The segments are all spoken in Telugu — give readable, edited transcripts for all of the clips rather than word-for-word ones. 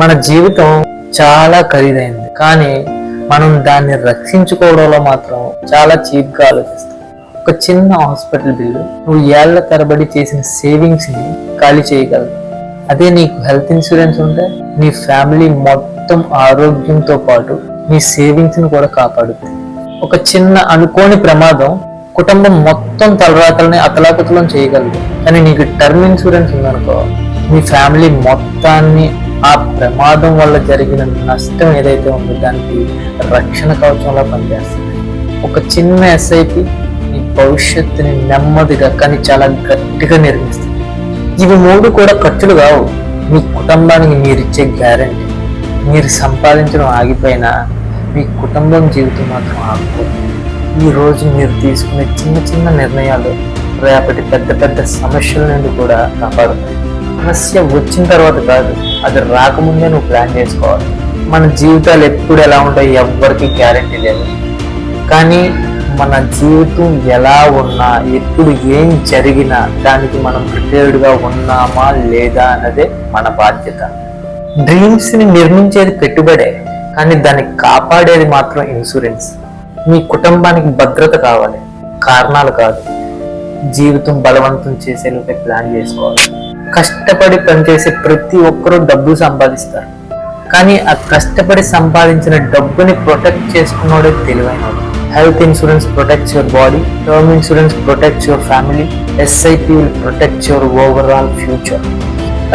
మన జీవితం చాలా ఖరీదైంది, కానీ మనం దాన్ని రక్షించుకోవడంలో మాత్రం చాలా చీప్గా ఆలోచిస్తాం. ఒక చిన్న హాస్పిటల్ బిల్లు నువ్వు ఏళ్ల తరబడి చేసిన సేవింగ్స్ని ఖాళీ చేయగలవు. అదే నీకు హెల్త్ ఇన్సూరెన్స్ ఉంటే నీ ఫ్యామిలీ మొత్తం ఆరోగ్యంతో పాటు నీ సేవింగ్స్ని కూడా కాపాడుతుంది. ఒక చిన్న అనుకోని ప్రమాదం కుటుంబం మొత్తం తలరాతల్ని అతలాకుతలం చేయగలదు. కానీ నీకు టర్మ్ ఇన్సూరెన్స్ ఉందనుకో, మీ ఫ్యామిలీ మొత్తాన్ని ఆ ప్రమాదం వల్ల జరిగిన నష్టం ఏదైతే ఉందో దానికి రక్షణ కవచంలా పనిచేస్తుంది. ఒక చిన్న ఎస్ఐపి నీ భవిష్యత్తుని నెమ్మదిగా కానీ చాలా గట్టిగా నిర్మిస్తుంది. ఇవి మూడు కూడా ఖర్చులు కావు, మీ కుటుంబానికి మీరిచ్చే గ్యారంటీ. మీరు సంపాదించడం ఆగిపోయినా మీ కుటుంబం జీవితం మాత్రం ఆగిపోతుంది. ఈ రోజు మీరు తీసుకునే చిన్న చిన్న నిర్ణయాలు రేపటి పెద్ద పెద్ద సమస్యల నుండి కూడా కాపాడుతాయి. సమస్య వచ్చిన తర్వాత కాదు, అది రాకముందే నువ్వు ప్లాన్ చేసుకోవాలి. మన జీవితాలు ఎప్పుడు ఎలా ఉంటాయో ఎవ్వరికి గ్యారంటీ లేదు, కానీ మన జీవితం ఎలా ఉన్నా ఎప్పుడు ఏం జరిగినా దానికి మనం ప్రిపేర్డ్గా ఉన్నామా లేదా అన్నదే మన బాధ్యత. డ్రీమ్స్ని నిర్మించేది పెట్టుబడే, కానీ దాన్ని కాపాడేది మాత్రం ఇన్సూరెన్స్. మీ కుటుంబానికి భద్రత కావాలి, కారణాలు కాదు. జీవితం బలవంతం చేసేలోపే ప్లాన్ చేసుకోవాలి. కష్టపడి పనిచేసే ప్రతి ఒక్కరూ డబ్బు సంపాదిస్తారు, కానీ ఆ కష్టపడి సంపాదించిన డబ్బుని ప్రొటెక్ట్ చేసుకున్నోడే తెలివైనడు. Health insurance protects your body, term insurance protects your family, SIP will protect your overall future.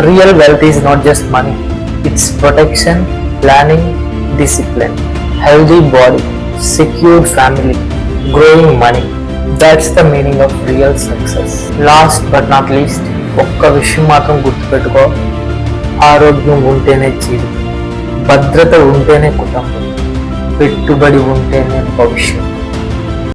Real wealth is not just money, it's protection, planning, discipline. Healthy body, secure family, growing money. That's the meaning of real success. Last but not least, ఒక్క విషయం మాత్రం గుర్తుపెట్టుకో, ఆరోగ్యం ఉంటేనే జీవితం, భద్రత ఉంటేనే కుటుంబం, పెట్టుబడి ఉంటేనే భవిష్యత్తు.